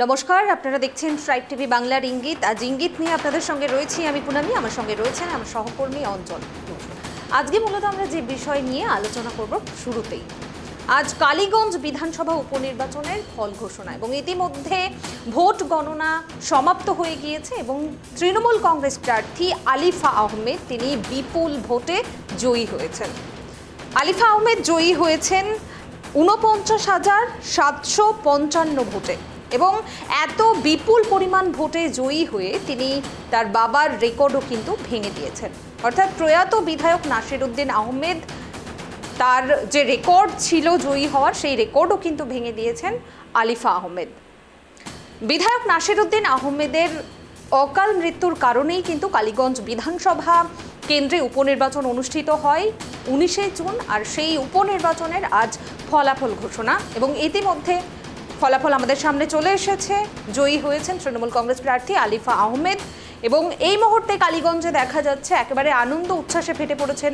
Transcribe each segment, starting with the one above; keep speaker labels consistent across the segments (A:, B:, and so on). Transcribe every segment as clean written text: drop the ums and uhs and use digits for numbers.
A: নমস্কার, আপনারা দেখছেন ট্রাইব টিভি বাংলার ইঙ্গিত। আজ ইঙ্গিত নিয়ে আপনাদের সঙ্গে রয়েছি আমি পুনামি, আমার সঙ্গে রয়েছেন আমার সহকর্মী অঞ্জন। আজকে মূলত আমরা যে বিষয় নিয়ে আলোচনা করব, শুরুতেই আজ কালীগঞ্জ বিধানসভা উপনির্বাচনের ফল ঘোষণা এবং ইতিমধ্যে ভোট গণনা সমাপ্ত হয়ে গিয়েছে এবং তৃণমূল কংগ্রেস প্রার্থী আলিফা আহমেদ তিনি বিপুল ভোটে জয়ী হয়েছেন। আলিফা আহমেদ জয়ী হয়েছেন ৪৯,৭৫৫ ভোটে এবং এত বিপুল পরিমাণ ভোটে জয়ী হয়ে তিনি তার বাবার রেকর্ডও কিন্তু ভেঙে দিয়েছেন। অর্থাৎ প্রয়াত বিধায়ক নাসিরউদ্দিন আহমেদ তার যে রেকর্ড ছিল জয়ী হওয়ার, সেই রেকর্ডও কিন্তু ভেঙে দিয়েছেন আলিফা আহমেদ। বিধায়ক নাসিরউদ্দিন আহমেদের অকাল মৃত্যুর কারণেই কিন্তু কালীগঞ্জ বিধানসভা কেন্দ্রে উপনির্বাচন অনুষ্ঠিত হয় ১৯শে জুন, আর সেই উপনির্বাচনের আজ ফলাফল ঘোষণা এবং ইতিমধ্যে ফলাফল আমাদের সামনে চলে এসেছে। জয়ী হয়েছেন তৃণমূল কংগ্রেস প্রার্থী আলিফা আহমেদ এবং এই মুহূর্তে কালীগঞ্জে দেখা যাচ্ছে একেবারে আনন্দ উচ্ছ্বাসে ফেটে পড়েছেন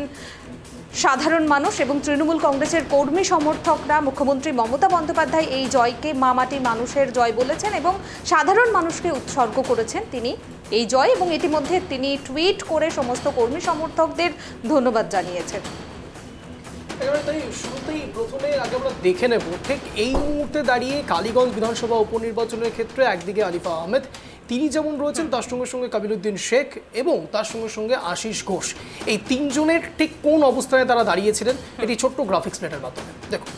A: সাধারণ মানুষ এবং তৃণমূল কংগ্রেসের কর্মী সমর্থকরা। মুখ্যমন্ত্রী মমতা বন্দ্যোপাধ্যায় এই জয়কে মা মাটি মানুষের জয় বলেছেন এবং সাধারণ মানুষকে উৎসর্গ করেছেন তিনি এই জয়, এবং ইতিমধ্যে তিনি টুইট করে সমস্ত কর্মী সমর্থকদের ধন্যবাদ জানিয়েছেন।
B: শুরুতেই প্রথমে আগে আমরা দেখে নেব ঠিক এই মুহূর্তে দাঁড়িয়ে কালীগঞ্জ বিধানসভা উপনির্বাচনের ক্ষেত্রে একদিকে আলিফা আহমেদ তিনি যেমন রয়েছেন, তার সঙ্গে সঙ্গে কাবিলউদ্দিন শেখ এবং তার সঙ্গে সঙ্গে আশিস ঘোষ, এই তিনজনের ঠিক কোন অবস্থানে তারা দাঁড়িয়েছিলেন এটি ছোট্ট গ্রাফিক্স প্লেটের মাধ্যমে দেখুন।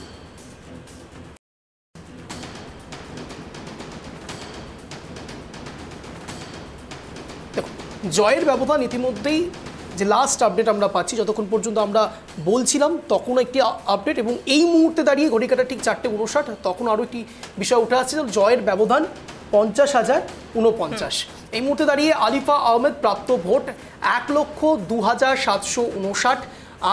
B: দেখুন জয়ের ব্যবধান ইতিমধ্যেই যে লাস্ট আপডেট আমরা পাচ্ছি, যতক্ষণ পর্যন্ত আমরা বলছিলাম তখন একটি আপডেট এবং এই মুহূর্তে দাঁড়িয়ে ঘড়িকাটা ঠিক ৪:৫৯ তখন আরও একটি বিষয় উঠে আসছে, জয়ের ব্যবধান ৫০,০৪৯। এই মুহূর্তে দাঁড়িয়ে আলিফা আহমেদ প্রাপ্ত ভোট ১,০২,৭৫৯।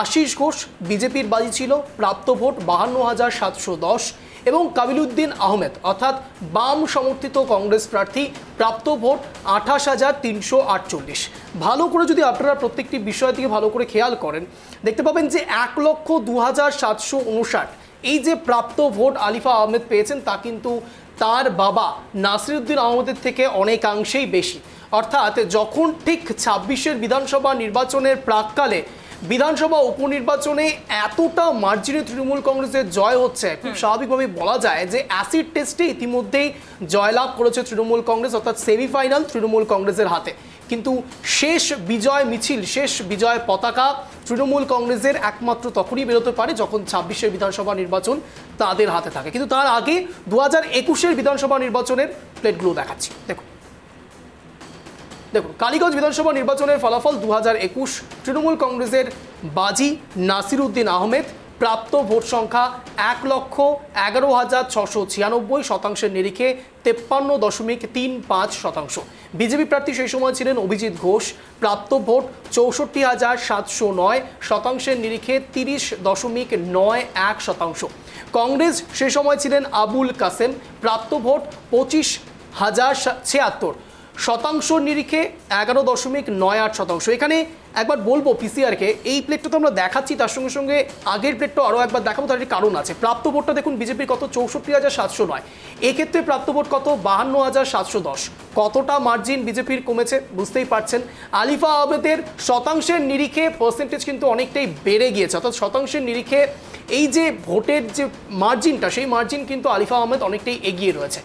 B: আশিস ঘোষ বিজেপির বাজি ছিল, প্রাপ্ত ভোট ৫২,৭১০ এবং কাবিলউদ্দিন আহমেদ অর্থাৎ বাম সমর্থিত কংগ্রেস প্রার্থী প্রাপ্ত ভোট ২৮,৩৪৮। ভালো করে যদি আপনারা প্রত্যেকটি বিষয় থেকে ভালো করে খেয়াল করেন দেখতে পাবেন যে ১,০২,৭৫৯ এই যে প্রাপ্ত ভোট আলিফা আহমেদ পেয়েছেন তা কিন্তু তার বাবা নাসিরউদ্দিন আহমেদের থেকে অনেকাংশেই বেশি। অর্থাৎ যখন ঠিক ২৬-এর বিধানসভা নির্বাচনের প্রাককালে বিধানসভা উপনির্বাচনে এতটা মার্জিনে তৃণমূল কংগ্রেসের জয় হচ্ছে, খুব স্বাভাবিকভাবে বলা যায় যে অ্যাসিড টেস্টে ইতিমধ্যেই জয়লাভ করেছে তৃণমূল কংগ্রেস, অর্থাৎ সেমিফাইনাল তৃণমূল কংগ্রেসের হাতে। কিন্তু শেষ বিজয় মিছিল, শেষ বিজয় পতাকা তৃণমূল কংগ্রেসের একমাত্র তখনই বেরোতে পারে যখন ২৬-এর বিধানসভা নির্বাচন তাদের হাতে থাকে। কিন্তু তার আগে ২০২১-এর বিধানসভা নির্বাচনের প্লেটগুলো দেখাচ্ছি। দেখুন কালীগঞ্জ বিধানসভা নির্বাচনের ফলাফল ২০২১ তৃণমূল কংগ্রেসের বাজি নাসিরউদ্দিন আহমেদ, প্রাপ্ত ভোট সংখ্যা ১,১১,৬৯৬ শতাংশের নিরিখে ৫৩.৩৫%। বিজেপি প্রার্থী সেই সময় ছিলেন অভিজিৎ ঘোষ, প্রাপ্ত ভোট ৬৪,৭০৯ শতাংশের নিরিখে ৩০.৯১%। কংগ্রেস সেই সময় ছিলেন আবুল কাসেম, প্রাপ্ত ভোট ২৫,০৭৬ শতাংশ নিরিখে ১১.৯৮%। এখানে একবার বলবো পিসিআরকে, এই প্লেটটা তো আমরা দেখাচ্ছি, তার সঙ্গে সঙ্গে আগের প্লেটটা আরও একবার দেখাবো, তার একটি কারণ আছে। প্রাপ্ত ভোটটা দেখুন বিজেপির কত, ৬৪,৭০৯, এক্ষেত্রে প্রাপ্ত ভোট কত, ৫২,৭১০। কতটা মার্জিন বিজেপির কমেছে বুঝতেই পারছেন। আলিফা আহমেদের শতাংশের নিরিখে পার্সেন্টেজ কিন্তু অনেকটাই বেড়ে গিয়েছে, অর্থাৎ শতাংশের নিরিখে এই যে ভোটের যে মার্জিনটা, সেই মার্জিন কিন্তু আলিফা আহমেদ অনেকটাই এগিয়ে রয়েছে।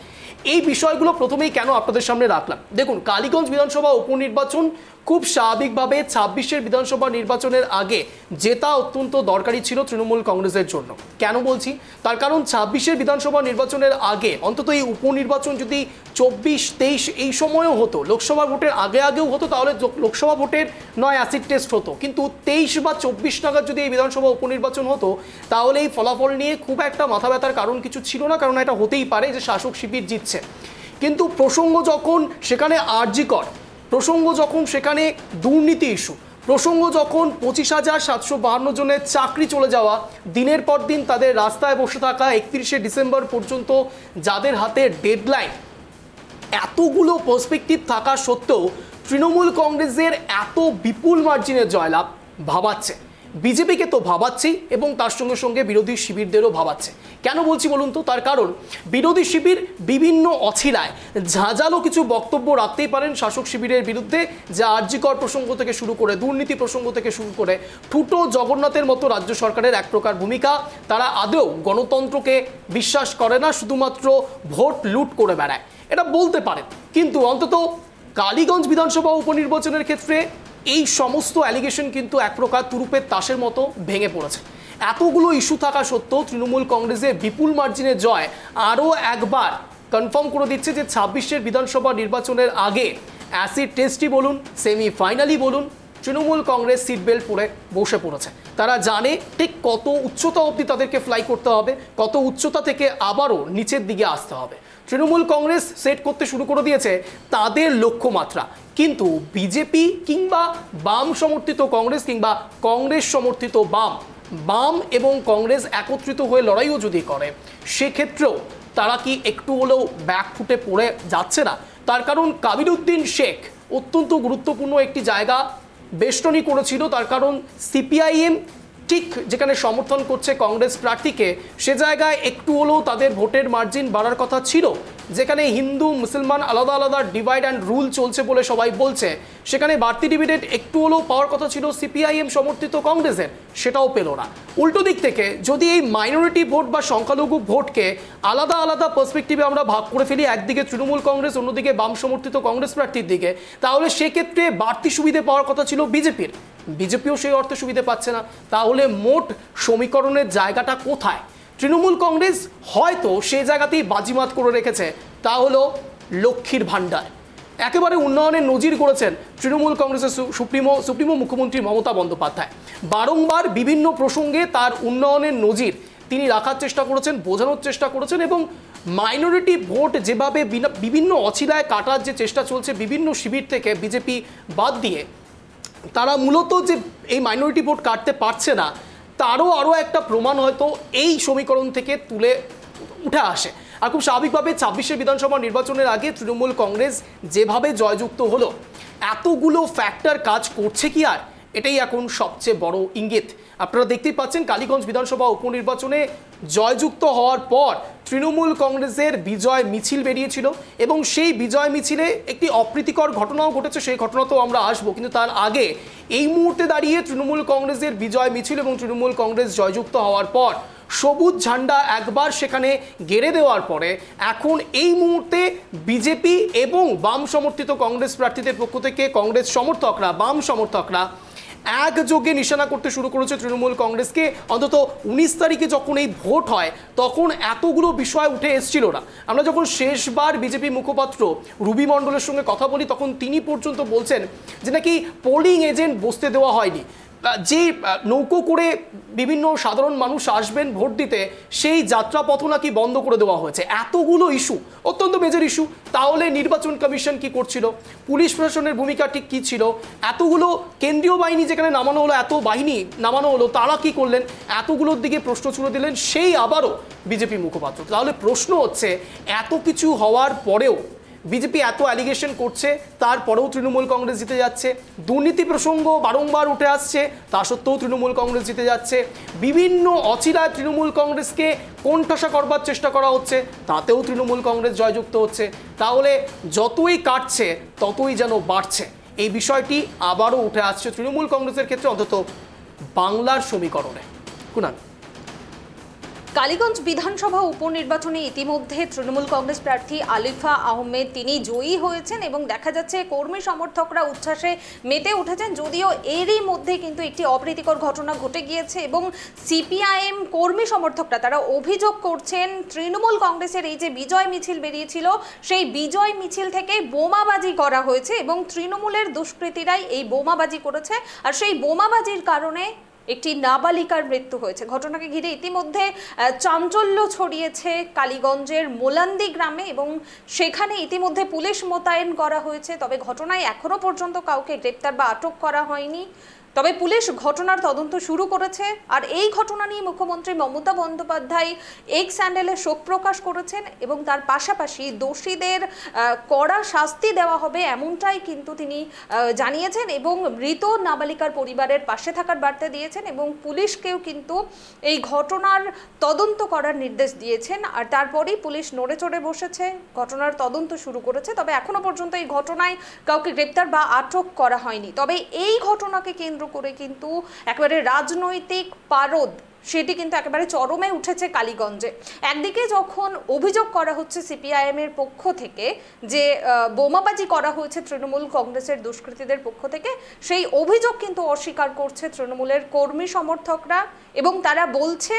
B: এই বিষয়গুলো প্রথমেই কেন আপনাদের সামনে রাখলাম, দেখুন কালীগঞ্জ বিধানসভা উপনির্বাচন খুব স্বাভাবিকভাবে ২৬-এর বিধানসভা নির্বাচনের আগে জেতা অত্যন্ত দরকারি ছিল তৃণমূল কংগ্রেসের জন্য। কেন বলছি, তার কারণ ২৬-এর বিধানসভা নির্বাচনের আগে অন্তত এই উপনির্বাচন যদি ২৪-২৩ এই সময়ও হতো, লোকসভা ভোটের আগেও হতো, তাহলে লোকসভা ভোটের নয় অ্যাসিড টেস্ট হতো, কিন্তু ২৩ বা ২৪ নাগাদ যদি এই বিধানসভা উপনির্বাচন হতো তাহলে এই ফলাফল নিয়ে খুব একটা মাথা ব্যথার কারণ কিছু ছিল না, কারণ এটা হতেই পারে যে শাসক শিবির জিতছে। কিন্তু প্রসঙ্গ যখন সেখানে আরজিকর, প্রসঙ্গ যখন সেখানে দুর্নীতি ইস্যু, প্রসঙ্গ যখন ২৫,৭৫২ জনের চাকরি চলে যাওয়া, দিনের পর দিন তাদের রাস্তায় বসে থাকা, ৩১শে ডিসেম্বর পর্যন্ত যাদের হাতে ডেডলাইন, এতগুলো পার্সপেক্টিভ থাকা সত্ত্বেও তৃণমূল কংগ্রেসের এত বিপুল মার্জিনের জয়লাভ ভাবাচ্ছে। বিজেপিকে তো ভাবাচ্ছি এবং তার সঙ্গে সঙ্গে বিরোধী শিবিরদেরও ভাবাচ্ছে। কেন বলছি বলুন তো? তার কারণ বিরোধী শিবির বিভিন্ন অছিলায় ঝাঁঝালো কিছু বক্তব্য রাখতেই পারেন শাসক শিবিরের বিরুদ্ধে, যা আরজিকর প্রসঙ্গ থেকে শুরু করে দুর্নীতি প্রসঙ্গ থেকে শুরু করে ঠুটো জগন্নাথের মতো রাজ্য সরকারের এক প্রকার ভূমিকা। তারা আদৌ গণতন্ত্রকে বিশ্বাস করে না, শুধুমাত্র ভোট লুট করে বেড়ায়, এটা বলতে পারেন। কিন্তু অন্তত কালীগঞ্জ বিধানসভা উপনির্বাচনের ক্ষেত্রে এই সমস্ত অ্যালিগেশন কিন্তু এক প্রকার তুরুপের তাসের মতো ভেঙে পড়েছে। এতগুলো ইস্যু থাকা সত্ত্বেও তৃণমূল কংগ্রেসের বিপুল মার্জিনে জয় আরও একবার কনফার্ম করে দিচ্ছে যে ২৬-এর বিধানসভা নির্বাচনের আগে অ্যাসিড টেস্টই বলুন, সেমিফাইনালই বলুন, তৃণমূল কংগ্রেস সিট বেল্ট পরে বসে পড়েছে। তারা জানে ঠিক কত উচ্চতা অবধি তাদেরকে ফ্লাই করতে হবে, কত উচ্চতা থেকে আবারও নিচের দিকে আসতে হবে। তৃণমূল কংগ্রেস সেট করতে শুরু করে দিয়েছে তাদের লক্ষ্যমাত্রা। কিন্তু বিজেপি কিংবা বাম সমর্থিত কংগ্রেস কিংবা কংগ্রেস সমর্থিত বাম এবং কংগ্রেস একত্রিত হয়ে লড়াইও যদি করে, সেক্ষেত্রেও তারা কি একটু হলেও ব্যাকফুটে পড়ে যাচ্ছে না? তার কারণ কাবিরুদ্দিন শেখ অত্যন্ত গুরুত্বপূর্ণ একটি জায়গা বেষ্টনী করেছিল। তার কারণ সিপিআইএম ঠিক যেখানে সমর্থন করছে কংগ্রেস প্রার্থীকে, সে জায়গায় একটু হলেও তাদের ভোটের মার্জিন বাড়ার কথা ছিল। যেখানে হিন্দু মুসলমান আলাদা আলাদা ডিভাইড অ্যান্ড রুল চলছে বলে সবাই বলছে, সেখানে বাড়তি ডিভিডেন্ড একটু হলেও পাওয়ার কথা ছিল সিপিআইএম সমর্থিত কংগ্রেসের, সেটাও পেল না। উল্টো দিক থেকে যদি এই মাইনরিটি ভোট বা সংখ্যালঘু ভোটকে আলাদা আলাদা পার্সপেক্টিভে আমরা ভাগ করে ফেলি, একদিকে তৃণমূল কংগ্রেস, অন্যদিকে বাম সমর্থিত কংগ্রেস প্রার্থীর দিকে, তাহলে সেক্ষেত্রে বাড়তি সুবিধে পাওয়ার কথা ছিল বিজেপিও সেই অর্থে সুবিধে পাচ্ছে না। তাহলে মোট সমীকরণের জায়গাটা কোথায়? তৃণমূল কংগ্রেস হয়তো সেই জায়গাতেই বাজিমাত করে রেখেছে, তা হলো লক্ষ্মীর ভাণ্ডার। একেবারে উন্নয়নের নজির করেছেন তৃণমূল কংগ্রেসের সুপ্রিমো মুখ্যমন্ত্রী মমতা বন্দ্যোপাধ্যায়। বারংবার বিভিন্ন প্রসঙ্গে তার উন্নয়নের নজির তিনি রাখার চেষ্টা করেছেন, বোঝানোর চেষ্টা করেছেন, এবং মাইনরিটি ভোট যেভাবে বিভিন্ন অছিলায় কাটার যে চেষ্টা চলছে বিভিন্ন শিবির থেকে বিজেপি বাদ দিয়ে, তারা মূলত যে এই মাইনরিটি ভোট কাটতে পারছে না, তারও আরও একটা প্রমাণ হয়তো এই সমীকরণ থেকে তুলে উঠে আসে। আর খুব স্বাভাবিকভাবে ২৬-এর বিধানসভা নির্বাচনের আগে তৃণমূল কংগ্রেস যেভাবে জয়যুক্ত হলো, এতগুলো ফ্যাক্টর কাজ করছে কি আর? এটাই এখন সবচেয়ে বড় ইঙ্গিত। আপনারা দেখতেই পাচ্ছেন কালীগঞ্জ বিধানসভা উপনির্বাচনে জয়যুক্ত হওয়ার পর তৃণমূল কংগ্রেসের বিজয় মিছিল বেরিয়েছিল, এবং সেই বিজয় মিছিলে একটি অপ্রীতিকর ঘটনাও ঘটেছে, সেই ঘটনা তো আমরা আসবো। কিন্তু তার আগে এই মুহূর্তে দাঁড়িয়ে তৃণমূল কংগ্রেসের বিজয় মিছিল এবং তৃণমূল কংগ্রেস জয়যুক্ত হওয়ার পর সবুজ ঝান্ডা একবার সেখানে গেড়ে দেওয়ার পরে এখন এই মুহূর্তে বিজেপি এবং বাম সমর্থিত কংগ্রেস প্রার্থীদের পক্ষ থেকে কংগ্রেস সমর্থকরা, বাম সমর্থকরা একযোগে নিশানা করতে শুরু করেছে তৃণমূল কংগ্রেসকে। অন্তত 19 তারিখে যখন এই ভোট হয় তখন এতগুলো বিষয় উঠে এসেছিল না। আমরা যখন শেষবার বিজেপি মুখপাত্র রুবি মণ্ডলের সঙ্গে কথা বলি, তখন তিনি পর্যন্ত বলছেন যে নাকি পোলিং এজেন্ট বসতে দেওয়া হয়নি, যে নৌকো করে বিভিন্ন সাধারণ মানুষ আসবেন ভোট দিতে, সেই যাত্রাপথ নাকি বন্ধ করে দেওয়া হয়েছে। এতগুলো ইস্যু, অত্যন্ত মেজর ইস্যু, তাহলে নির্বাচন কমিশন কি করছিল, পুলিশ প্রশাসনের ভূমিকা ঠিক কী ছিল, এতগুলো কেন্দ্রীয় বাহিনী যেখানে নামানো হলো, এত বাহিনী নামানো হলো, তারা কি করলেন, এতগুলোর দিকে প্রশ্ন ছুড়ে দিলেন সেই আবারও বিজেপি মুখপাত্র। তাহলে প্রশ্ন হচ্ছে, এত কিছু হওয়ার পরেও বিজেপি এত অ্যালিগেশন করছে, তারপরেও তৃণমূল কংগ্রেস জিতে যাচ্ছে। দুর্নীতি প্রসঙ্গ বারংবার উঠে আসছে, তা সত্ত্বেও তৃণমূল কংগ্রেস জিতে যাচ্ছে। বিভিন্ন অচিরায় তৃণমূল কংগ্রেসকে কোণঠাসা করবার চেষ্টা করা হচ্ছে, তাতেও তৃণমূল কংগ্রেস জয়যুক্ত হচ্ছে। তাহলে যতই কাটছে ততই যেন বাড়ছে। এই বিষয়টি আবারও উঠে আসছে তৃণমূল কংগ্রেসের ক্ষেত্রে, অন্তত বাংলার সমীকরণে। কুনাল,
A: কালীগঞ্জ বিধানসভা উপনির্বাচনে ইতিমধ্যে তৃণমূল কংগ্রেস প্রার্থী আলিফা আহমেদ তিনি জয়ী হয়েছেন, এবং দেখা যাচ্ছে কর্মী সমর্থকরা উচ্ছ্বাসে মেতে উঠেছেন। যদিও এরই মধ্যে কিন্তু একটি অপ্রীতিকর ঘটনা ঘটে গিয়েছে, এবং সিপিআইএম কর্মী সমর্থকরা তারা অভিযোগ করছেন তৃণমূল কংগ্রেসের এই যে বিজয় মিছিল বেরিয়েছিল, সেই বিজয় মিছিল থেকে বোমাবাজি করা হয়েছে, এবং তৃণমূলের দুষ্কৃতীরাই এই বোমাবাজি করেছে। আর সেই বোমাবাজির কারণে একটি নাবালিকার মৃত্যু হয়েছে। ঘটনাকে ঘিরে ইতিমধ্যে চাঞ্চল্য ছড়িয়েছে কালীগঞ্জের মোলান্দি গ্রামে, এবং সেখানে ইতিমধ্যে পুলিশ মোতায়েন করা হয়েছে। তবে ঘটনায় এখনো পর্যন্ত কাউকে গ্রেপ্তার বা আটক করা হয়নি। তবে পুলিশ ঘটনার তদন্ত শুরু করেছে। আর এই ঘটনা নিয়ে মুখ্যমন্ত্রী মমতা বন্দ্যোপাধ্যায় এক্স হ্যান্ডেলে শোক প্রকাশ করেছেন এবং তার পাশাপাশি দোষীদের কড়া শাস্তি দেওয়া হবে এমনটাই কিন্তু তিনি জানিয়েছেন এবং মৃত নাবালিকার পরিবারের পাশে থাকার বার্তা দিয়েছেন এবং পুলিশকেও কিন্তু এই ঘটনার তদন্ত করার নির্দেশ দিয়েছেন। আর তারপরেই পুলিশ নড়ে চড়ে বসেছে, ঘটনার তদন্ত শুরু করেছে। তবে এখনো পর্যন্ত এই ঘটনায় কাউকে গ্রেপ্তার বা আটক করা হয়নি। তবে এই ঘটনাকে কেন্দ্র করে কিন্তু একেবারে রাজনৈতিক পারদ সেটি কিন্তু একেবারে চরমে উঠেছে কালীগঞ্জে। একদিকে যখন অভিযোগ করা হচ্ছে সিপিআইএম এর পক্ষ থেকে যে বোমাবাজি করা হয়েছে তৃণমূল কংগ্রেসের দুষ্কৃতীদের পক্ষ থেকে, সেই অভিযোগ কিন্তু অস্বীকার করছে তৃণমূলের কর্মী সমর্থকরা এবং তারা বলছে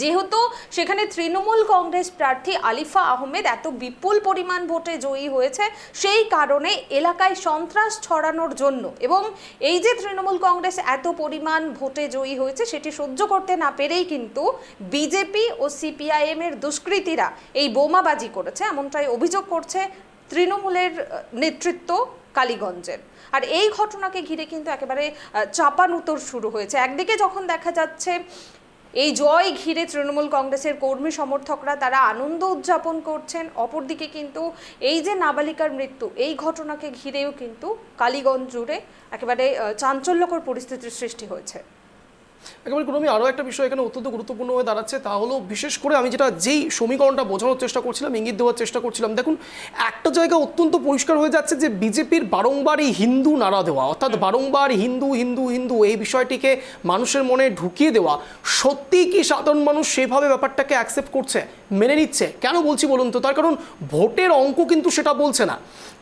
A: যেহেতু সেখানে তৃণমূল কংগ্রেস প্রার্থী আলিফা আহমেদ এত বিপুল পরিমাণ ভোটে জয়ী হয়েছে, সেই কারণে এলাকায় সন্ত্রাস ছড়ানোর জন্য এবং এই যে তৃণমূল কংগ্রেস এত পরিমাণ ভোটে জয়ী হয়েছে সেটি সহ্য করতে না পেরেই কিন্তু বিজেপি ও সিপিআইএম এর দুষ্কৃতীরা এই বোমাবাজি করেছে, এমনটাই অভিযোগ করছে তৃণমূলের নেতৃত্ব কালীগঞ্জের। আর এই ঘটনাকে ঘিরে কিন্তু একেবারে চাপানুতোর শুরু হয়েছে। একদিকে যখন দেখা যাচ্ছে এই জয় ঘিরে তৃণমূল কংগ্রেসের কর্মী সমর্থকরা তারা আনন্দ উদযাপন করছেন, অপরদিকে কিন্তু এই যে নাবালিকার মৃত্যু এই ঘটনাকে ঘিরেও কিন্তু কালীগঞ্জ জুড়ে একেবারে চাঞ্চল্যকর পরিস্থিতির সৃষ্টি হয়েছে।
B: একেবারে কোনো আরও একটা বিষয় এখানে অত্যন্ত গুরুত্বপূর্ণ হয়ে দাঁড়াচ্ছে, তা হলো বিশেষ করে আমি যেই সমীকরণটা বোঝানোর চেষ্টা করছিলাম, ইঙ্গিত দেওয়ার চেষ্টা করছিলাম, দেখুন একটা জায়গা অত্যন্ত পরিষ্কার হয়ে যাচ্ছে যে বিজেপির বারংবার এই হিন্দু নাড়া দেওয়া, অর্থাৎ বারংবার হিন্দু হিন্দু হিন্দু এই বিষয়টিকে মানুষের মনে ঢুকিয়ে দেওয়া, সত্যিই কি সাধারণ মানুষ সেভাবে ব্যাপারটাকে অ্যাকসেপ্ট করছে, মেনে নিচ্ছে? কেন বলছি বলুন তো, তার কারণ ভোটের অঙ্ক কিন্তু সেটা বলছে না।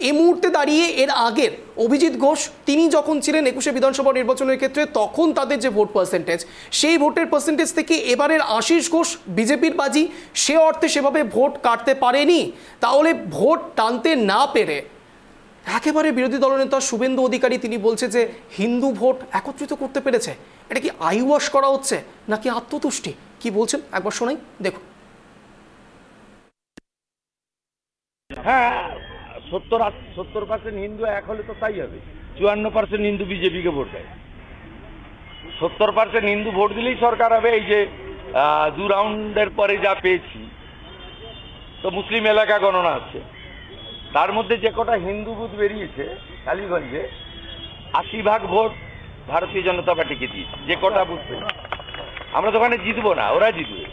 B: এই মুহূর্তে দাঁড়িয়ে এর আগের অভিজিৎ ঘোষ তিনি যখন ছিলেন 21শে বিধানসভা নির্বাচনের ক্ষেত্রে, তখন তাদের যে ভোট পার্সেন্টেজ, সেই ভোটের পার্সেন্টেজ থেকে এবারের আশিস ঘোষ বিজেপির বাজি, সে অর্থে সেভাবে ভোট কাটতে পারেনি। তাহলে ভোট টানতে না পেরে একেবারে বিরোধী দলনেতা শুভেন্দু অধিকারী তিনি বলছে যে হিন্দু ভোট একত্রিত করতে পেরেছে। এটা কি আইওয়াশ করা হচ্ছে নাকি আত্মতুষ্টি? কি বলছেন একবার শোনাই, দেখুন।
C: হ্যাঁ, 70% হিন্দু এক হলে তো তাই হবে। 54% হিন্দু বিজেপিকে ভোট দেয়। 70% হিন্দু ভোট দিলেই সরকার হবে। এই যে 2 রাউন্ডের পরে যা পেয়েছি, তো মুসলিম এলাকা গণনা আছে, তার মধ্যে যে কটা হিন্দু বুথ বেরিয়েছে কালীগঞ্জে, 80% ভোট ভারতীয় জনতা পার্টিকে দিয়েছে। যে কটা বুথ পেয়েছে, আমরা তো ওখানে জিতবো না, ওরা জিতবে।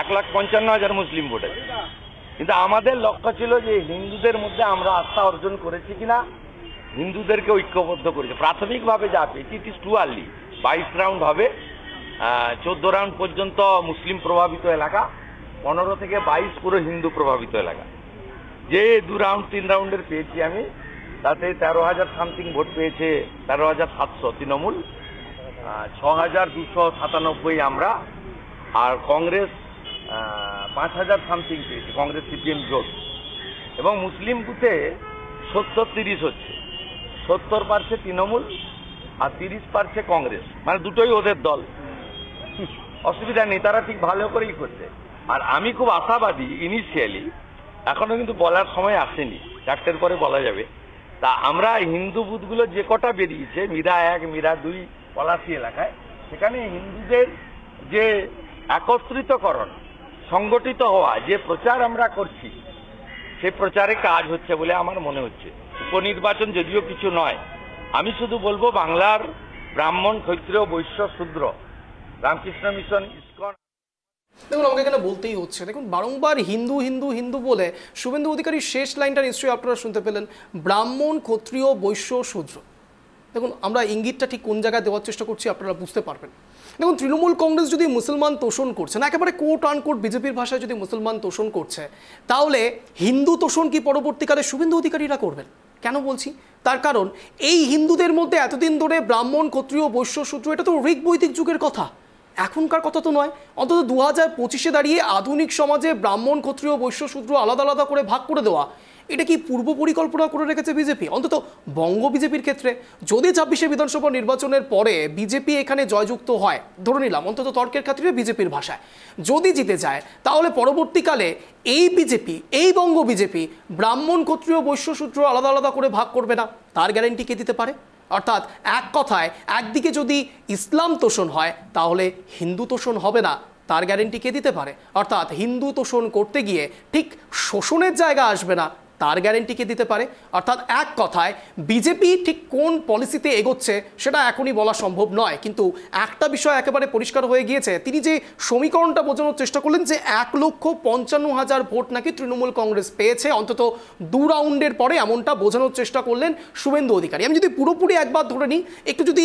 C: 1,55,000 মুসলিম ভোট আছে। কিন্তু আমাদের লক্ষ্য ছিল যে হিন্দুদের মধ্যে আমরা আস্থা অর্জন করেছি কিনা, হিন্দুদেরকে ঐক্যবদ্ধ করেছে। প্রাথমিকভাবে যা পেয়েছি, it is too early. 22 round হবে, 14 রাউন্ড পর্যন্ত মুসলিম প্রভাবিত এলাকা, 15 থেকে 22 পুরো হিন্দু প্রভাবিত এলাকা। যে 2 রাউন্ড 3 রাউন্ডের পেয়েছি আমি, তাতে 13,000 সামথিং ভোট পেয়েছে, 13,700 তৃণমূল, 6,297 আমরা, আর কংগ্রেস 5,000 সামথিং পেয়েছে, কংগ্রেস সিপিএম জোট। এবং মুসলিম বুথে 70-30 হচ্ছে, 70% তৃণমূল আর 30% কংগ্রেস, মানে দুটোই ওদের দল। অসুবিধা নেই, তারা ঠিক ভালো করেই করছে। আর আমি খুব আশাবাদী ইনিশিয়ালি, এখনো কিন্তু বলার সময় আসেনি, 4টের পরে বলা যাবে। তা আমরা হিন্দু বুথগুলো যে কটা বেরিয়েছে, মীরা 1, মীরা 2, পলাশী এলাকায়, সেখানে হিন্দুদের যে একত্রিতকরণ, সংগঠিত হওয়া, যে প্রচার আমরা করছি, সে প্রচারে কাজ হচ্ছে বলে আমার মনে হচ্ছে। উপনির্বাচন যদিও কিছু নয়, আমি শুধু বলবো বাংলার ব্রাহ্মণ, ক্ষত্রিয়, বৈশ্য, শূদ্র, রামকৃষ্ণ মিশন, ইসকন।
B: দেখুন আমাকে এখানে বলতেই হচ্ছে, দেখুন বারংবার হিন্দু হিন্দু হিন্দু বলে শুভেন্দু অধিকারীর শেষ লাইনটা নিশ্চয়ই আপনারা শুনতে পেলেন, ব্রাহ্মণ, ক্ষত্রিয়, বৈশ্য, শূদ্র। দেখুন আমরা ইঙ্গিতটা ঠিক কোন জায়গায় দেওয়ার চেষ্টা করছি আপনারা বুঝতে পারবেন। দেখুন তৃণমূল কংগ্রেস যদি মুসলমান তোষণ করছে না, একেবারে কোট আনকোট বিজেপির ভাষায় যদি মুসলমান তোষণ করছে, তাহলে হিন্দু তোষণ কি পরবর্তীকালে শুভেন্দু অধিকারীরা করবেন? কেন বলছি, তার কারণ এই হিন্দুদের মধ্যে এতদিন ধরে ব্রাহ্মণ, ক্ষত্রিয়, বৈশ্য, শূদ্র, এটা তো ঋগ বৈদিক যুগের কথা, এখনকার কথা তো নয়। অন্তত 2025-এ দাঁড়িয়ে আধুনিক সমাজে ব্রাহ্মণ, ক্ষত্রিয়, বৈশ্য, শূদ্র আলাদা আলাদা করে ভাগ করে দেওয়া, এটা কি পূর্ব পরিকল্পনা করে রেখেছে বিজেপি? অন্তত বঙ্গ বিজেপির ক্ষেত্রে যদি 26শে বিধানসভা নির্বাচনের পরে বিজেপি এখানে জয়যুক্ত হয়, ধরে নিলাম অন্তত তর্কের খাতিরে বিজেপির ভাষায় যদি জিতে যায়, তাহলে পরবর্তীকালে এই বিজেপি, এই বঙ্গ বিজেপি ব্রাহ্মণ, ক্ষত্রিয়, বৈশ্য, শূদ্র আলাদা আলাদা করে ভাগ করবে না, তার গ্যারান্টি কে দিতে পারে? অর্থাৎ এক কথায় একদিকে যদি ইসলাম তোষণ হয় তাহলে হিন্দু তোষণ হবে না, তার গ্যারেন্টি কে দিতে পারে? অর্থাৎ হিন্দু তোষণ করতে গিয়ে ঠিক শোষণের জায়গা আসবে না, তার গ্যারেন্টি কে দিতে পারে? অর্থাৎ এক কথায় বিজেপি ঠিক কোন পলিসিতে এগোচ্ছে সেটা এখনই বলা সম্ভব নয়, কিন্তু একটা বিষয় একেবারে পরিষ্কার হয়ে গিয়েছে। তিনি যে সমীকরণটা বোঝানোর চেষ্টা করলেন যে 1,55,000 ভোট নাকি তৃণমূল কংগ্রেস পেয়েছে অন্তত 2 রাউন্ডের পরে, এমনটা বোঝানোর চেষ্টা করলেন শুভেন্দু অধিকারী। আমি যদি পুরোপুরি একবার ধরে নিই, একটু যদি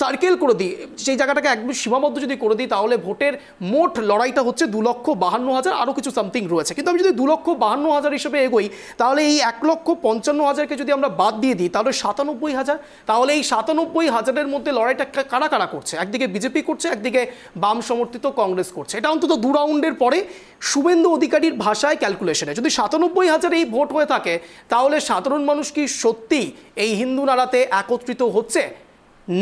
B: সার্কেল করে দিই, সেই জায়গাটাকে একদম সীমাবদ্ধ যদি করে দিই, তাহলে ভোটের মোট লড়াইটা হচ্ছে 2,52,000, আরও কিছু সামথিং রয়েছে। কিন্তু আমি যদি 2,52,000 হিসেবে এগোই, তাহলে এই 1,55,000-কে যদি আমরা বাদ দিয়ে দিই তাহলে 97,000। তাহলে এই 97,000-এর মধ্যে লড়াইটা কারা কারা করছে? একদিকে বিজেপি করছে, একদিকে বাম সমর্থিত কংগ্রেস করছে। এটা অন্তত 2 রাউন্ডের পরে শুভেন্দু অধিকারীর ভাষায় ক্যালকুলেশনে যদি 97,000 এই ভোট হয়ে থাকে, তাহলে সাধারণ মানুষ কি সত্যি এই হিন্দু নাড়াতে একত্রিত হচ্ছে,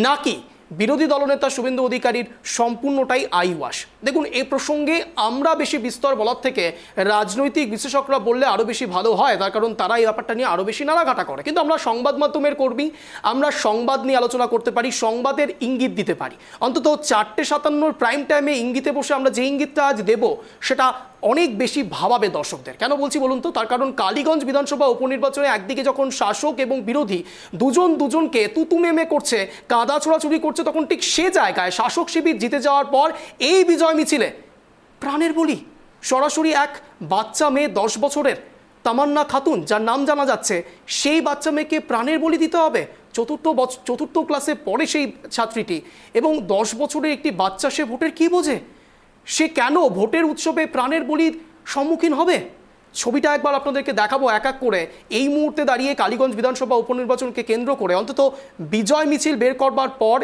B: নাকি বিরোধী দলনেতা শুভেন্দু অধিকারীর সম্পূর্ণটাই আইওয়াশ? দেখুন, এই প্রসঙ্গে আমরা বেশি বিস্তর বলার থেকে রাজনৈতিক বিশেষজ্ঞরা বললে আরও বেশি ভালো হয়, তার কারণ তারা এই ব্যাপারটা নিয়ে আরও বেশি নাড়াঘাটা করে। কিন্তু আমরা সংবাদ মাধ্যমের কর্মী, আমরা সংবাদ নিয়ে আলোচনা করতে পারি, সংবাদের ইঙ্গিত দিতে পারি। অন্তত 4:57 প্রাইম টাইমে ইঙ্গিতে বসে আমরা যে ইঙ্গিতটা আজ দেব সেটা অনেক বেশি ভাবাবে দর্শকদের। কেন বলছি বলুন তো? তার কারণ কালীগঞ্জ বিধানসভা উপনির্বাচনে একদিকে যখন শাসক এবং বিরোধী দুজনকে তুতুমেমে করছে, কাদা ছোড়াছুড়ি করছে, তখন ঠিক সে জায়গায় শাসক শিবির জিতে যাওয়ার পর এই বিজয় মিছিলে প্রাণের বলি সরাসরি এক বাচ্চা মেয়ে, 10 বছরের তামান্না খাতুন, যার নাম জানা যাচ্ছে, সেই বাচ্চা মেয়েকে প্রাণের বলি দিতে হবে। চতুর্থ ক্লাসে পড়ে সেই ছাত্রীটি, এবং 10 বছরের একটি বাচ্চা, সে ভোটের কি বোঝে? সে কেন ভোটের উৎসবে প্রাণের বলির সম্মুখীন হবে? ছবিটা একবার আপনাদেরকে দেখাবো এক এক করে। এই মুহূর্তে দাঁড়িয়ে কালীগঞ্জ বিধানসভা উপনির্বাচনকে কেন্দ্র করে অন্তত বিজয় মিছিল বের করবার পর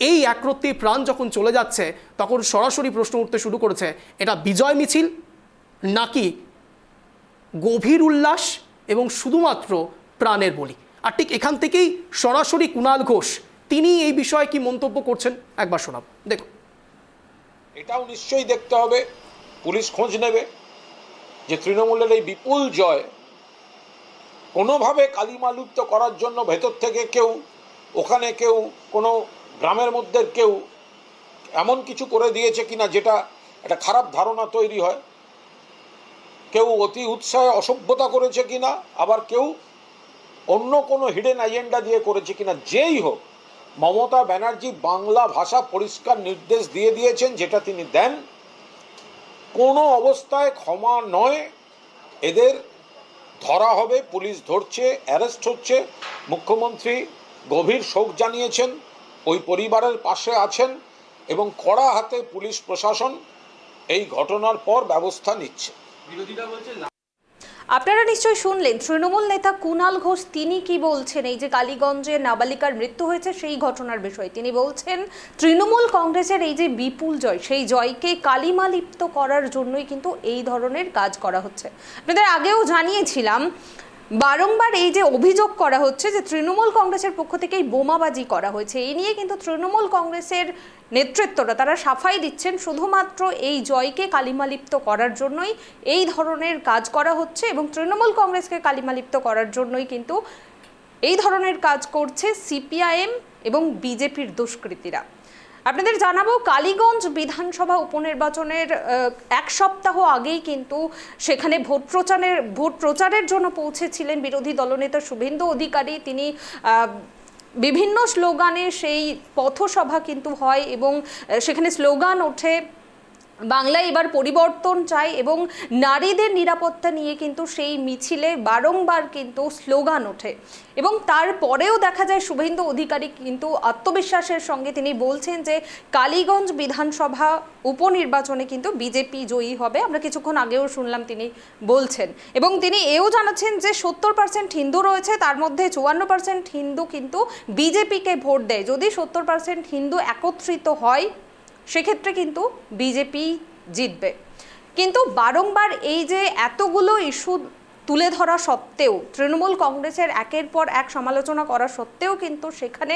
B: এই একরত্তি প্রাণ যখন চলে যাচ্ছে, তখন সরাসরি প্রশ্ন উঠতে শুরু করেছে, এটা বিজয় মিছিল নাকি গভীর উল্লাস এবং শুধুমাত্র প্রাণের বলি? আর ঠিক এখান থেকেই সরাসরি কুণাল ঘোষ তিনি এই বিষয়ে কি মন্তব্য করছেন একবার শোনাব, দেখুন।
D: এটাও নিশ্চয়ই দেখতে হবে, পুলিশ খোঁজ নেবে যে তৃণমূলের এই বিপুল জয় কোনোভাবে কালিমালিপ্ত করার জন্য ভেতর থেকে কেউ, ওখানে কেউ, কোনো গ্রামের মধ্যে কেউ এমন কিছু করে দিয়েছে কিনা যেটা একটা খারাপ ধারণা তৈরি হয়। কেউ অতি উৎসাহে অসভ্যতা করেছে কিনা, আবার কেউ অন্য কোনো হিডেন এজেন্ডা দিয়ে করেছে কিনা, যেই হোক, মমতা ব্যানার্জি বাংলা ভাষা পরিষ্কার নির্দেশ দিয়ে দিয়েছেন, যেটা তিনি দেন, কোনো অবস্থায় ক্ষমা নয়। এদের ধরা হবে, পুলিশ ধরছে, অ্যারেস্ট হচ্ছে। মুখ্যমন্ত্রী গভীর শোক জানিয়েছেন, ওই পরিবারের পাশে আছেন, এবং কড়া হাতে পুলিশ প্রশাসন এই ঘটনার পর ব্যবস্থা নিচ্ছে। বিরোধীরা বলছে
A: আপনারা নিশ্চয়ই শুনলেন তৃণমূল নেতা কুণাল ঘোষ তিনি কি বলছেন এই যে কালীগঞ্জে নাবালিকার মৃত্যু হয়েছে সেই ঘটনার বিষয়ে। তিনি বলছেন তৃণমূল কংগ্রেসের এই যে বিপুল জয়, সেই জয়কে কালিমালিপ্ত করার জন্যই কিন্তু এই ধরনের কাজ করা হচ্ছে। আপনাদের আগেও জানিয়েছিলাম, বারংবার এই যে অভিযোগ করা হচ্ছে যে তৃণমূল কংগ্রেসের পক্ষ থেকেই বোমাবাজি করা হয়েছে, এই নিয়ে কিন্তু তৃণমূল কংগ্রেসের নেতৃত্বরা তারা সাফাই দিচ্ছেন শুধুমাত্র এই জয়কে কালিমালিপ্ত করার জন্যই এই ধরনের কাজ করা হচ্ছে, এবং তৃণমূল কংগ্রেসকে কালিমালিপ্ত করার জন্যই কিন্তু এই ধরনের কাজ করছে সিপিআইএম এবং বিজেপির দুষ্কৃতীরা। আপনাদের জানাবো, কালীগঞ্জ বিধানসভা উপনির্বাচনের 1 সপ্তাহ আগেই কিন্তু সেখানে ভোট প্রচারের জন্য পৌঁছেছিলেন বিরোধী দলনেতা শুভেন্দু অধিকারী। তিনি বিভিন্ন স্লোগানে সেই পথসভা কিন্তু হয়, এবং সেখানে স্লোগান ওঠে বাংলায় এবার পরিবর্তন চাই, এবং নারীদের নিরাপত্তা নিয়ে কিন্তু সেই মিছিলে বারংবার কিন্তু স্লোগান ওঠে। এবং তারপরেও দেখা যায় শুভেন্দু অধিকারী কিন্তু আত্মবিশ্বাসের সঙ্গে তিনি বলছেন যে কালীগঞ্জ বিধানসভা উপনির্বাচনে কিন্তু বিজেপি জয়ী হবে। আমরা কিছুক্ষণ আগেও শুনলাম তিনি বলছেন, এবং তিনি এও জানাচ্ছেন যে 70% হিন্দু রয়েছে, তার মধ্যে 54% হিন্দু কিন্তু বিজেপিকে ভোট দেয়। যদি 70% হিন্দু একত্রিত হয় সেক্ষেত্রে কিন্তু বিজেপি জিতবে। কিন্তু বারংবার এই যে এতগুলো ইস্যু তুলে ধরা সত্ত্বেও, তৃণমূল কংগ্রেসের একের পর এক সমালোচনা করা সত্ত্বেও কিন্তু সেখানে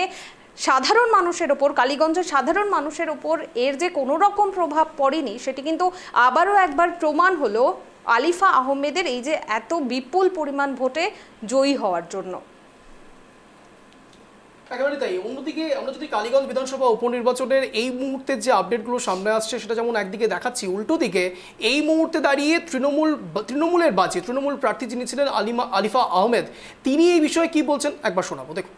A: সাধারণ মানুষের ওপর, কালীগঞ্জের সাধারণ মানুষের ওপর এর যে কোনো রকম প্রভাব পড়েনি সেটি কিন্তু আবারও একবার প্রমাণ হলো আলিফা আহমেদের এই যে এত বিপুল পরিমাণ ভোটে জয়ী হওয়ার জন্য।
B: একেবারে তাই। অন্যদিকে আমরা যদি কালীগঞ্জ বিধানসভা উপনির্বাচনের এই মুহূর্তে যে আপডেটগুলো সামনে আসছে সেটা যেমন একদিকে দেখাচ্ছি, উল্টো দিকে এই মুহূর্তে দাঁড়িয়ে তৃণমূলের বাজি তৃণমূল প্রার্থী যিনি ছিলেন আলিফা আহমেদ, তিনি এই বিষয়ে কি বলছেন একবার শোনাবো, দেখুন।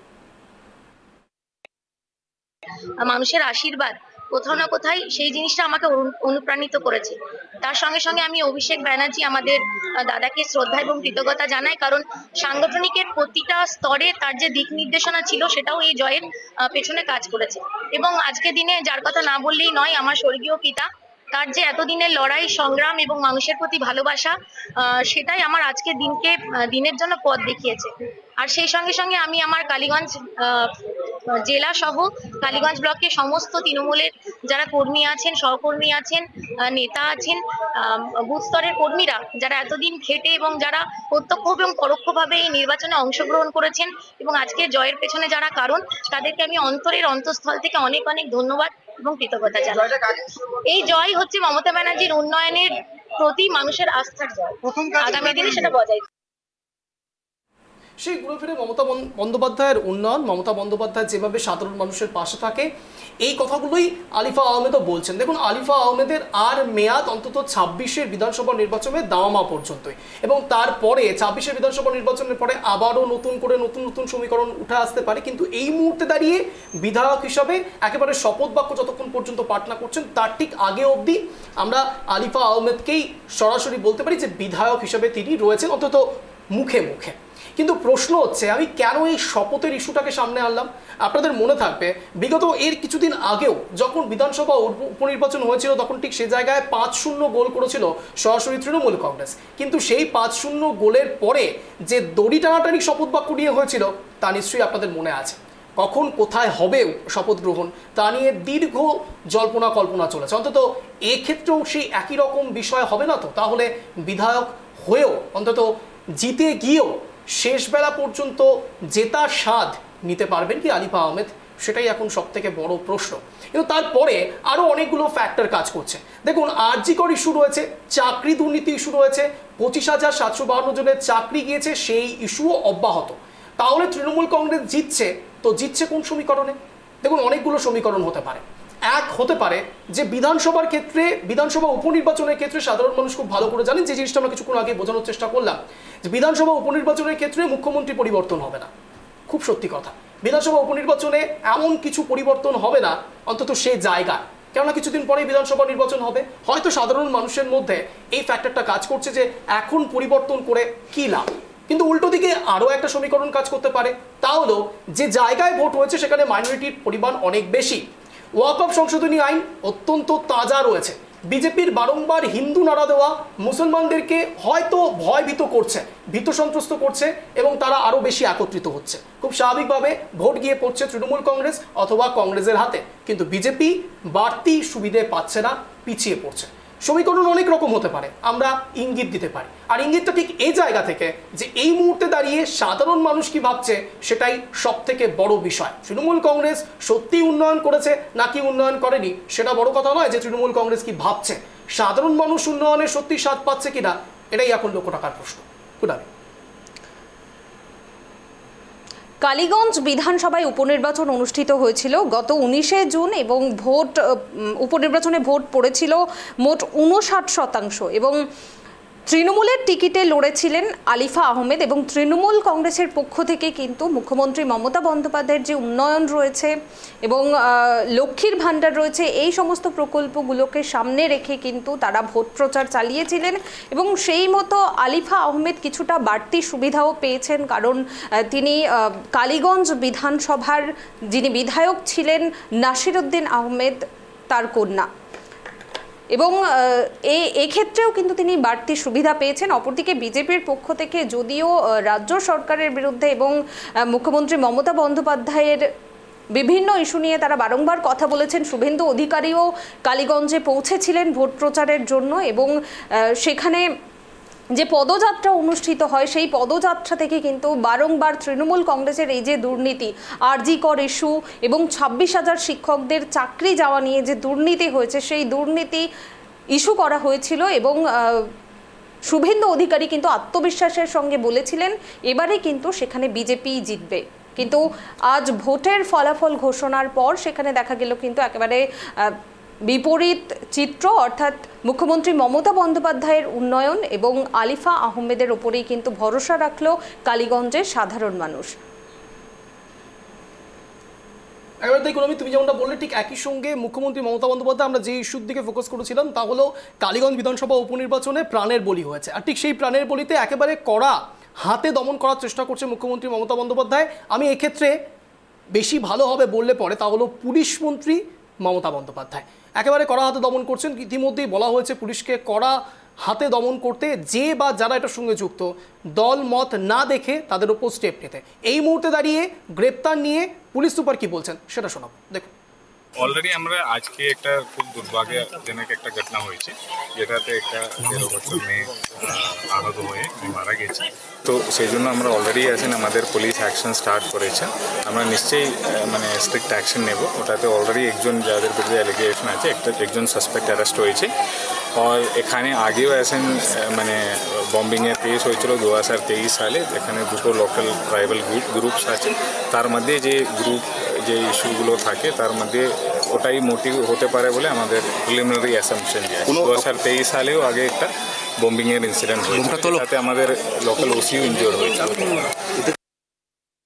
E: মানুষের আশীর্বাদ কোথাও না কোথায় সেই জিনিসটা আমাকে অনুপ্রাণিত করেছে। তার সঙ্গে সঙ্গে আমি অভিষেক ব্যানার্জি আমাদের দাদাকে শ্রদ্ধা এবং কৃতজ্ঞতা জানাই, কারণ সাংগঠনিকের প্রতিটা স্তরে তার যে দিক নির্দেশনা ছিল সেটাও এই জয়ের পেছনে কাজ করেছে। এবং আজকে দিনে যার কথা না বললেই নয়, আমার স্বর্গীয় পিতা, তার যে এতদিনের লড়াই সংগ্রাম এবং মানুষের প্রতি ভালোবাসা, সেটাই আমার আজকে দিনের জন্য পথ দেখিয়েছে। আর সেই সঙ্গে সঙ্গে আমি আমার কালীগঞ্জ জেলা সহ কালীগঞ্জ ব্লকে সমস্ত তৃণমূলের যারা কর্মী আছেন, সহকর্মী আছেন, নেতা আছেন, বুথ স্তরের কর্মীরা যারা এতদিন খেটে এবং যারা প্রত্যক্ষ এবং পরোক্ষভাবে এই নির্বাচনে অংশগ্রহণ করেছেন এবং আজকে জয়ের পেছনে যারা কারণ, তাদেরকে আমি অন্তরের অন্তঃস্থল থেকে অনেক অনেক ধন্যবাদ এবং কৃতজ্ঞতা জানাই। এই জয় হচ্ছে মমতা ব্যানার্জির উন্নয়নের প্রতি মানুষের আস্থার জয়। আগামী দিনে সেটা বজায়
B: সেই ঘুরে ফিরে মমতা বন্দ্যোপাধ্যায়ের উন্নয়ন, মমতা বন্দ্যোপাধ্যায় যেভাবে সাধারণ মানুষের পাশে থাকে, এই কথাগুলোই আলিফা আহমেদও বলছেন। দেখুন, আলিফা আহমেদের আর মেয়াদ অন্তত 26-এর বিধানসভা নির্বাচনের দাওয়ামা পর্যন্তই, এবং তারপরে 26-এর বিধানসভা নির্বাচনের পরে আবারও নতুন নতুন সমীকরণ উঠে আসতে পারে। কিন্তু এই মুহূর্তে দাঁড়িয়ে বিধায়ক হিসাবে একেবারে শপথ বাক্য যতক্ষণ পর্যন্ত পাঠ না করছেন তার ঠিক আগে অবধি আমরা আলিফা আহমেদকেই সরাসরি বলতে পারি যে বিধায়ক হিসাবে তিনি রয়েছেন, অন্তত মুখে মুখে। কিন্তু প্রশ্ন হচ্ছে, আমি কেন এই শপথের ইস্যুটাকে সামনে আনলাম? আপনাদের মনে থাকবে বিগত এর কিছুদিন আগেও যখন বিধানসভা উপনির্বাচন হয়েছিল তখন ঠিক সে জায়গায় 5-0 গোল করেছিল সরাসরি তৃণমূল কংগ্রেস। কিন্তু সেই 5-0 গোলের পরে যে দড়ি টানাটানি শপথ বাক্য নিয়ে হয়েছিল তা নিশ্চয়ই আপনাদের মনে আছে। কখন কোথায় হবে শপথ গ্রহণ তা নিয়ে দীর্ঘ জল্পনা কল্পনা চলেছে। অন্তত এক্ষেত্রেও সেই একই রকম বিষয় হবে না তো? তাহলে বিধায়ক হয়েও, অন্তত জিতে গিয়েও শেষবেলা পর্যন্ত জেতার স্বাদ নিতে পারবেন কি আলিফা আহমেদ? সেটাই এখন সব থেকে বড় প্রশ্ন। কিন্তু তারপরে আরও অনেকগুলো ফ্যাক্টর কাজ করছে। দেখুন, আরজিকর ইস্যু রয়েছে, চাকরি দুর্নীতি ইস্যু রয়েছে, 25,752 জনের চাকরি গিয়েছে, সেই ইস্যুও অব্যাহত। তাহলে তৃণমূল কংগ্রেস জিতছে, তো জিতছে কোন সমীকরণে? দেখুন, অনেকগুলো সমীকরণ হতে পারে। এক হতে পারে যে বিধানসভার ক্ষেত্রে, বিধানসভা উপনির্বাচনের ক্ষেত্রে সাধারণ মানুষ খুব ভালো করে জানেন যে জিনিসটা আমরা কিছুক্ষণ আগে বোঝানোর চেষ্টা করলাম, যে বিধানসভা উপনির্বাচনের ক্ষেত্রে মুখ্যমন্ত্রী পরিবর্তন হবে না। খুব সত্যি কথা, বিধানসভা উপনির্বাচনে এমন কিছু পরিবর্তন হবে না, অন্তত সে জায়গা। কেননা কিছুদিন পরে বিধানসভা নির্বাচন হবে, হয়তো সাধারণ মানুষের মধ্যে এই ফ্যাক্টরটা কাজ করছে যে এখন পরিবর্তন করে কি লাভ। কিন্তু উল্টো দিকে আরও একটা সমীকরণ কাজ করতে পারে, তা হলো যে জায়গায় ভোট হয়েছে সেখানে মাইনরিটির পরিমাণ অনেক বেশি। ওয়াকফ সংশোধনী আইন অত্যন্ত তাজা রয়েছে। বিজেপির বারংবার হিন্দু নাড়া দেওয়া মুসলমানদেরকে হয়তো ভয়ভীত করছে, ভীত সন্ত্রস্ত করছে, এবং তারা আরও বেশি একত্রিত হচ্ছে। খুব স্বাভাবিকভাবে ভোট গিয়ে পড়ছে তৃণমূল কংগ্রেস অথবা কংগ্রেসের হাতে, কিন্তু বিজেপি বাড়তি সুবিধে পাচ্ছে না, পিছিয়ে পড়ছে। সমীকরণ অনেক রকম হতে পারে, আমরা ইঙ্গিত দিতে পারি। আর ইঙ্গিতটা ঠিক এই জায়গা থেকে যে এই মুহূর্তে দাঁড়িয়ে সাধারণ মানুষ কি ভাবছে সেটাই সব থেকে বড় বিষয়। তৃণমূল কংগ্রেস সত্যি উন্নয়ন করেছে নাকি উন্নয়ন করেনি সেটা বড় কথা নয়, যে তৃণমূল কংগ্রেস কি ভাবছে। সাধারণ মানুষ উন্নয়নের সত্যি স্বাদ পাচ্ছে কিনা, এটাই এখন লক্ষ টাকার প্রশ্ন। কুনামি,
A: কালীগঞ্জ বিধানসভায় উপনির্বাচন অনুষ্ঠিত হয়েছিল গত 19শে জুন এবং উপনির্বাচনে ভোট পড়েছিল মোট 59% এবং তৃণমূলের টিকিটে লড়েছিলেন আলিফা আহমেদ। এবং তৃণমূল কংগ্রেসের পক্ষ থেকে কিন্তু মুখ্যমন্ত্রী মমতা বন্দ্যোপাধ্যায়ের যে উন্নয়ন রয়েছে এবং লক্ষ্মীর ভাণ্ডার রয়েছে, এই সমস্ত প্রকল্পগুলোকে সামনে রেখে কিন্তু তারা ভোট প্রচার চালিয়েছিলেন। এবং সেই মতো আলিফা আহমেদ কিছুটা বাড়তি সুবিধাও পেয়েছেন, কারণ তিনি কালীগঞ্জ বিধানসভার যিনি বিধায়ক ছিলেন নাসিরউদ্দিন আহমেদ তার কন্যা, এবং এক্ষেত্রেও কিন্তু তিনি বাড়তি সুবিধা পেয়েছেন। অপরদিকে বিজেপির পক্ষ থেকে যদিও রাজ্য সরকারের বিরুদ্ধে এবং মুখ্যমন্ত্রী মমতা বন্দ্যোপাধ্যায়ের বিভিন্ন ইস্যু নিয়ে তারা বারংবার কথা বলেছেন, শুভেন্দু অধিকারীও কালীগঞ্জে পৌঁছেছিলেন ভোট প্রচারের জন্য, এবং সেখানে যে পদযাত্রা অনুষ্ঠিত হয় সেই পদযাত্রা থেকে কিন্তু বারংবার তৃণমূল কংগ্রেসের এই যে দুর্নীতি, আরজিকর ইস্যু এবং 26,000 শিক্ষকদের চাকরি যাওয়া নিয়ে যে দুর্নীতি হয়েছে সেই দুর্নীতি ইস্যু করা হয়েছিল। এবং শুভেন্দু অধিকারী কিন্তু আত্মবিশ্বাসের সঙ্গে বলেছিলেন এবারে কিন্তু সেখানে বিজেপি জিতবে। কিন্তু আজ ভোটের ফলাফল ঘোষণার পর সেখানে দেখা গেল কিন্তু একেবারে বিপরীত চিত্র, অর্থাৎ মুখ্যমন্ত্রী মমতা বন্দ্যোপাধ্যায়ের উন্নয়ন এবং আলিফা আহমেদের ওপরেই কিন্তু ভরসা রাখলো কালীগঞ্জের সাধারণ মানুষ।
B: এবার দেখুন, তুমি যেমনটা বললে ঠিক একই সঙ্গে মুখ্যমন্ত্রী মমতা বন্দ্যোপাধ্যায় আমরা যে ইস্যুর দিকে ফোকাস করেছিলাম তা হলো কালীগঞ্জ বিধানসভা উপনির্বাচনে প্রাণের বলি হয়েছে, আর ঠিক সেই প্রাণের বলিতে একেবারে কড়া হাতে দমন করার চেষ্টা করছে মুখ্যমন্ত্রী মমতা বন্দ্যোপাধ্যায়। আমি এক্ষেত্রে বেশি ভালো হবে বললে পরে তা হলো পুলিশ মন্ত্রী মমতা বন্দ্যোপাধ্যায় একেবারে কড়া হাতে দমন করছেন। ইতিমধ্যেই বলা হয়েছে পুলিশকে কড়া হাতে দমন করতে, যে বা যারা এটার সঙ্গে যুক্ত দল মত না দেখে তাদের উপর স্টেপ নিতে। এই মুহূর্তে দাঁড়িয়ে গ্রেপ্তার নিয়ে পুলিশ সুপার কি বলছেন সেটা শোনাবো, দেখুন।
F: অলরেডি আমরা আজকে একটা খুব দুর্ভাগ্যজনক একটা ঘটনা হয়েছে, যেটাতে একটা 13 বছর মেয়ে আহত হয়ে মারা গেছে। তো সেই জন্য আমরা অলরেডি আছেন, আমাদের পুলিশ অ্যাকশন স্টার্ট করেছে। আমরা নিশ্চয়ই মানে স্ট্রিক্ট অ্যাকশন নেব। ওটাতে অলরেডি একজন যাদের বিরুদ্ধে অ্যালিগেশন আছে, একজন সাসপেক্ট অ্যারেস্ট হয়েছে। আর এখানে আগেও আছেন মানে বম্বিংয়ের কেস হয়েছিল 2023 সালে, এখানে দুটো লোকাল ট্রাইবাল গ্রুপস আছে। তার মধ্যে যে ইস্যুগুলো থাকে তার মধ্যে ওটাই মোটিভ হতে পারে বলে আমাদের প্রিলিমিনারি অ্যাসাম্পশন। 2023 সালেও আগে একটা বম্বিংয়ের ইনসিডেন্ট হয়েছে, তাতে আমাদের লোকাল ওসিও ইনজিওর হয়েছিল।